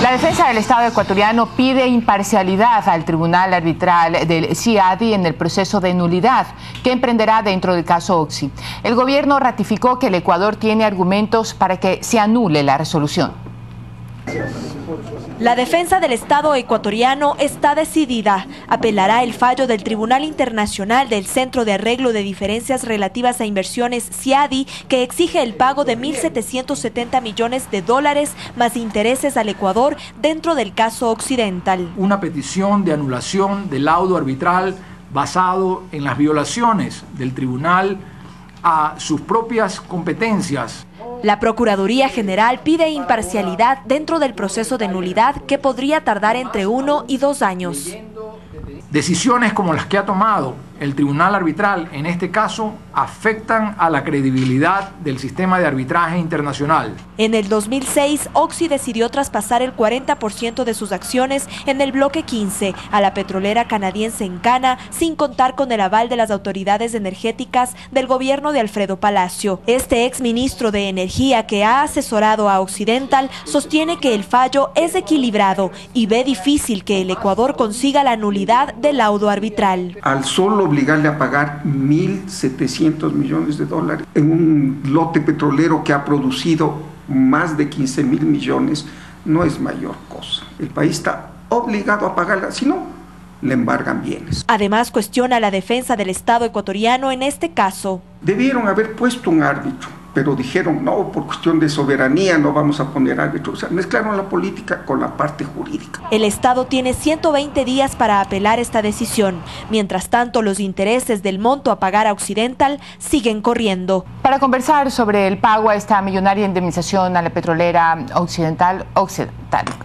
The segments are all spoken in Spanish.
La defensa del Estado ecuatoriano pide imparcialidad al Tribunal Arbitral del CIADI en el proceso de nulidad que emprenderá dentro del caso Oxy. El gobierno ratificó que el Ecuador tiene argumentos para que se anule la resolución. La defensa del Estado ecuatoriano está decidida. Apelará el fallo del Tribunal Internacional del Centro de Arreglo de Diferencias Relativas a Inversiones CIADI, que exige el pago de 1.770 millones de dólares más intereses al Ecuador dentro del caso Occidental. Una petición de anulación del laudo arbitral basado en las violaciones del tribunal a sus propias competencias. La Procuraduría General pide imparcialidad dentro del proceso de nulidad que podría tardar entre 1 y 2 años. Decisiones como las que ha tomado el Tribunal Arbitral en este caso afectan a la credibilidad del sistema de arbitraje internacional. En el 2006, Oxy decidió traspasar el 40% de sus acciones en el bloque 15 a la petrolera canadiense Encana, sin contar con el aval de las autoridades energéticas del gobierno de Alfredo Palacio. Este exministro de Energía que ha asesorado a Occidental sostiene que el fallo es equilibrado y ve difícil que el Ecuador consiga la nulidad del laudo arbitral. Al solo obligarle a pagar 1.700 millones de dólares en un lote petrolero que ha producido más de 15.000 millones, no es mayor cosa. El país está obligado a pagarla, si no, le embargan bienes. Además, cuestiona la defensa del Estado ecuatoriano en este caso. Debieron haber puesto un árbitro, pero dijeron, no, por cuestión de soberanía no vamos a poner árbitro. O sea, mezclaron la política con la parte jurídica. El Estado tiene 120 días para apelar esta decisión. Mientras tanto, los intereses del monto a pagar a Occidental siguen corriendo. Para conversar sobre el pago a esta millonaria indemnización a la petrolera Occidental,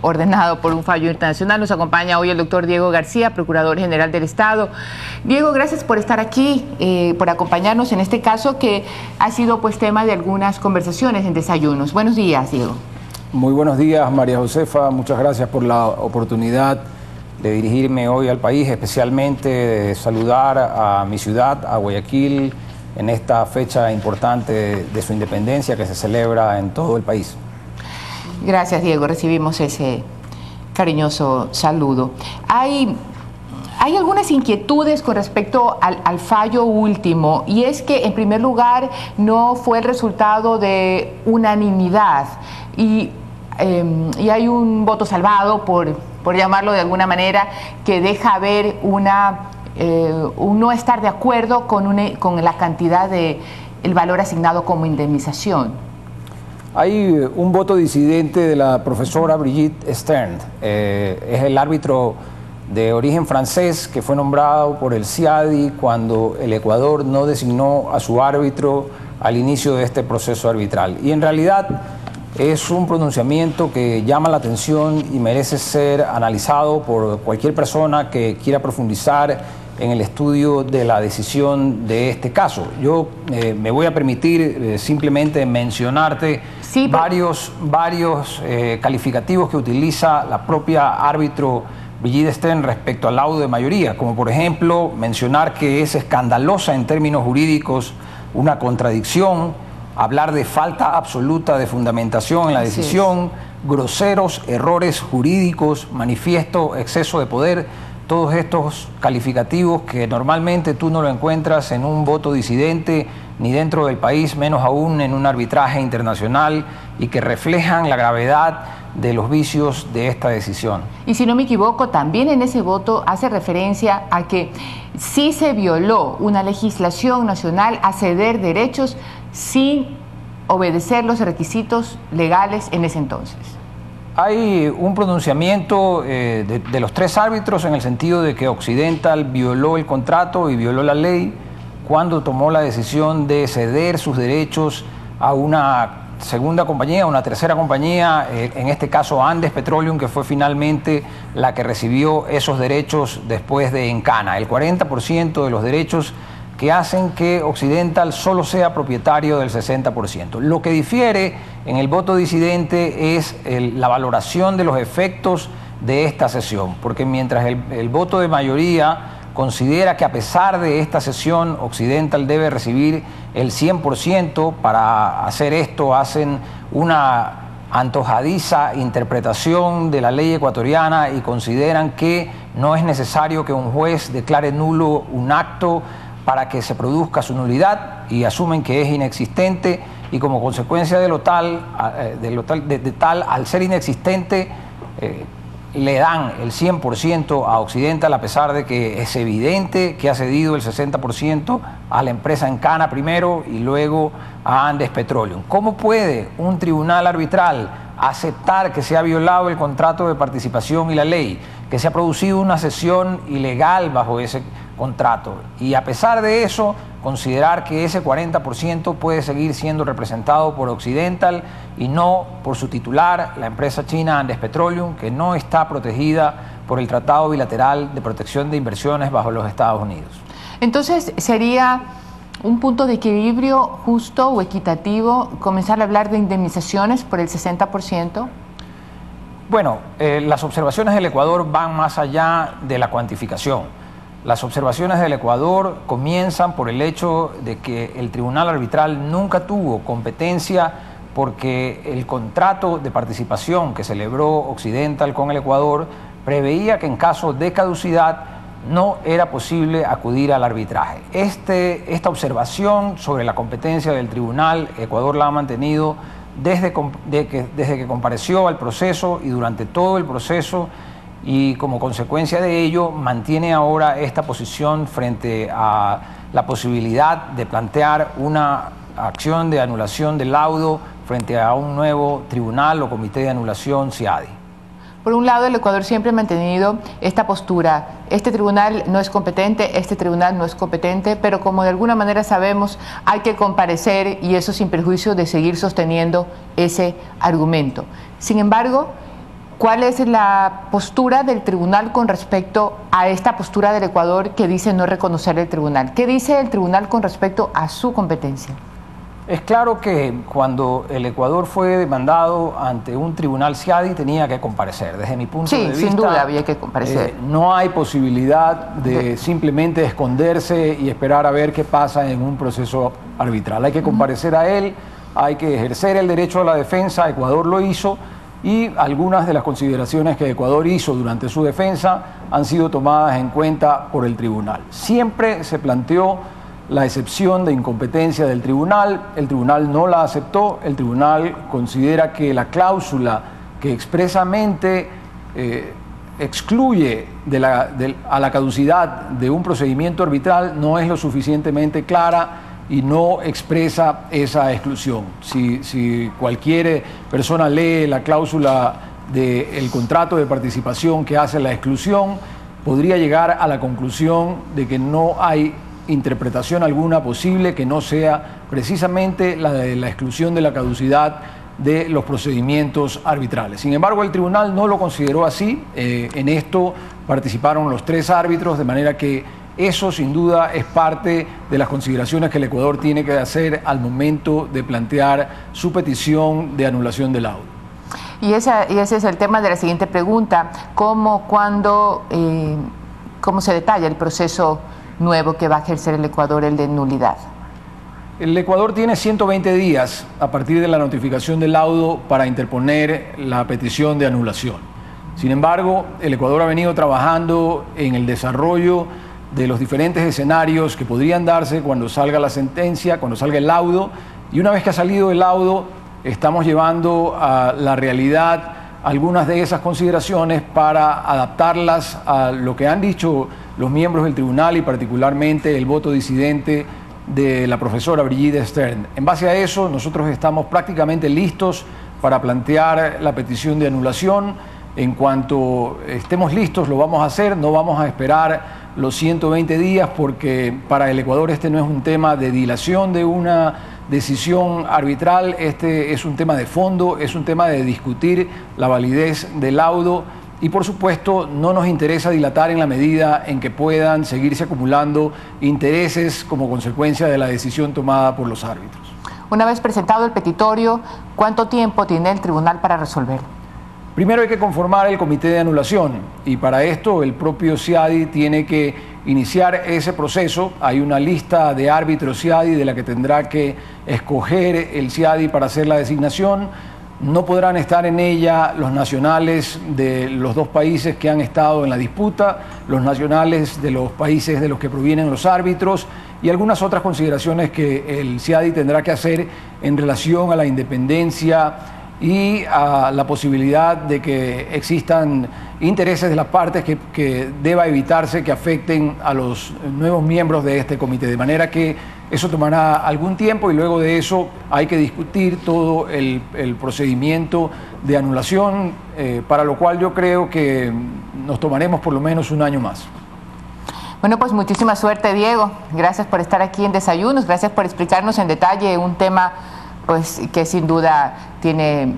ordenado por un fallo internacional, nos acompaña hoy el doctor Diego García, Procurador General del Estado. Diego, gracias por estar aquí, por acompañarnos en este caso que ha sido pues tema de algunas conversaciones en desayunos. Buenos días, Diego. Muy buenos días, María Josefa. Muchas gracias por la oportunidad de dirigirme hoy al país, especialmente de saludar a mi ciudad, a Guayaquil, en esta fecha importante de su independencia que se celebra en todo el país. Gracias, Diego. Recibimos ese cariñoso saludo. Hay algunas inquietudes con respecto al fallo último, y es que en primer lugar no fue el resultado de unanimidad y hay un voto salvado, por llamarlo de alguna manera, que deja ver un no estar de acuerdo con la cantidad de el valor asignado como indemnización. Hay un voto disidente de la profesora Brigitte Stern, es el árbitro de origen francés que fue nombrado por el CIADI cuando el Ecuador no designó a su árbitro al inicio de este proceso arbitral. Y en realidad es un pronunciamiento que llama la atención y merece ser analizado por cualquier persona que quiera profundizar en el estudio de la decisión de este caso. Yo me voy a permitir simplemente mencionarte varios calificativos que utiliza la propia árbitro Brigitte Stern respecto al laudo de mayoría, como por ejemplo mencionar que es escandalosa en términos jurídicos, una contradicción, hablar de falta absoluta de fundamentación en la decisión, groseros errores jurídicos, manifiesto exceso de poder, todos estos calificativos que normalmente tú no lo encuentras en un voto disidente ni dentro del país, menos aún en un arbitraje internacional, y que reflejan la gravedad de los vicios de esta decisión. Y si no me equivoco, también en ese voto hace referencia a que sí se violó una legislación nacional a ceder derechos sin obedecer los requisitos legales en ese entonces. Hay un pronunciamiento de los tres árbitros en el sentido de que Occidental violó el contrato y violó la ley cuando tomó la decisión de ceder sus derechos a una segunda compañía, una tercera compañía, en este caso Andes Petroleum, que fue finalmente la que recibió esos derechos después de Encana, el 40% de los derechos que hacen que Occidental solo sea propietario del 60%. Lo que difiere en el voto disidente es la valoración de los efectos de esta sesión, porque mientras el voto de mayoría considera que a pesar de esta sesión Occidental debe recibir el 100%, para hacer esto hacen una antojadiza interpretación de la ley ecuatoriana y consideran que no es necesario que un juez declare nulo un acto para que se produzca su nulidad y asumen que es inexistente, y como consecuencia de tal, al ser inexistente, le dan el 100% a Occidental, a pesar de que es evidente que ha cedido el 60% a la empresa Encana primero y luego a Andes Petroleum. ¿Cómo puede un tribunal arbitral aceptar que se ha violado el contrato de participación y la ley, que se ha producido una cesión ilegal bajo ese contrato, y a pesar de eso considerar que ese 40% puede seguir siendo representado por Occidental y no por su titular, la empresa china Andes Petroleum, que no está protegida por el Tratado Bilateral de Protección de Inversiones bajo los Estados Unidos? Entonces, ¿sería un punto de equilibrio justo o equitativo comenzar a hablar de indemnizaciones por el 60%? Bueno, las observaciones del Ecuador van más allá de la cuantificación. Las observaciones del Ecuador comienzan por el hecho de que el tribunal arbitral nunca tuvo competencia, porque el contrato de participación que celebró Occidental con el Ecuador preveía que en caso de caducidad no era posible acudir al arbitraje. Esta observación sobre la competencia del tribunal, Ecuador la ha mantenido desde que compareció al proceso y durante todo el proceso, y como consecuencia de ello mantiene ahora esta posición frente a la posibilidad de plantear una acción de anulación del laudo frente a un nuevo tribunal o comité de anulación CIADI. Por un lado, el Ecuador siempre ha mantenido esta postura: este tribunal no es competente, este tribunal no es competente, pero como de alguna manera sabemos, hay que comparecer, y eso sin perjuicio de seguir sosteniendo ese argumento. Sin embargo, ¿cuál es la postura del tribunal con respecto a esta postura del Ecuador que dice no reconocer el tribunal? ¿Qué dice el tribunal con respecto a su competencia? Es claro que cuando el Ecuador fue demandado ante un tribunal CIADI tenía que comparecer. Desde mi punto de vista, sin duda había que comparecer. No hay posibilidad de simplemente esconderse y esperar a ver qué pasa en un proceso arbitral. Hay que comparecer a él, hay que ejercer el derecho a la defensa. Ecuador lo hizo, y algunas de las consideraciones que Ecuador hizo durante su defensa han sido tomadas en cuenta por el tribunal. Siempre se planteó la excepción de incompetencia del tribunal, el tribunal no la aceptó. El tribunal considera que la cláusula que expresamente excluye a la caducidad de un procedimiento arbitral no es lo suficientemente clara y no expresa esa exclusión. Si cualquier persona lee la cláusula del contrato de participación que hace la exclusión, podría llegar a la conclusión de que no hay interpretación alguna posible que no sea precisamente la de la exclusión de la caducidad de los procedimientos arbitrales. Sin embargo, el tribunal no lo consideró así. En esto participaron los 3 árbitros, de manera que eso sin duda es parte de las consideraciones que el Ecuador tiene que hacer al momento de plantear su petición de anulación del laudo. Y ese es el tema de la siguiente pregunta: ¿cómo se detalla el proceso nuevo que va a ejercer el Ecuador, el de nulidad? El Ecuador tiene 120 días a partir de la notificación del laudo para interponer la petición de anulación. Sin embargo, el Ecuador ha venido trabajando en el desarrollo de los diferentes escenarios que podrían darse cuando salga la sentencia, cuando salga el laudo, y una vez que ha salido el laudo, estamos llevando a la realidad algunas de esas consideraciones para adaptarlas a lo que han dicho los miembros del tribunal y particularmente el voto disidente de la profesora Brigitte Stern. En base a eso, nosotros estamos prácticamente listos para plantear la petición de anulación. En cuanto estemos listos, lo vamos a hacer, no vamos a esperar los 120 días, porque para el Ecuador este no es un tema de dilación de una decisión arbitral, este es un tema de fondo, es un tema de discutir la validez del laudo, y por supuesto no nos interesa dilatar en la medida en que puedan seguirse acumulando intereses como consecuencia de la decisión tomada por los árbitros. Una vez presentado el petitorio, ¿cuánto tiempo tiene el tribunal para resolver? Primero hay que conformar el comité de anulación, y para esto el propio CIADI tiene que iniciar ese proceso. Hay una lista de árbitros CIADI de la que tendrá que escoger el CIADI para hacer la designación. No podrán estar en ella los nacionales de los dos países que han estado en la disputa, los nacionales de los países de los que provienen los árbitros y algunas otras consideraciones que el CIADI tendrá que hacer en relación a la independencia y a la posibilidad de que existan intereses de las partes que deba evitarse que afecten a los nuevos miembros de este comité. De manera que eso tomará algún tiempo y luego de eso hay que discutir todo el procedimiento de anulación, para lo cual yo creo que nos tomaremos por lo menos un año más. Bueno, pues muchísima suerte, Diego. Gracias por estar aquí en Desayunos, gracias por explicarnos en detalle un tema pues que sin duda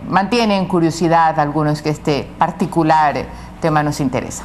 mantiene en curiosidad a algunos que este particular tema nos interesa.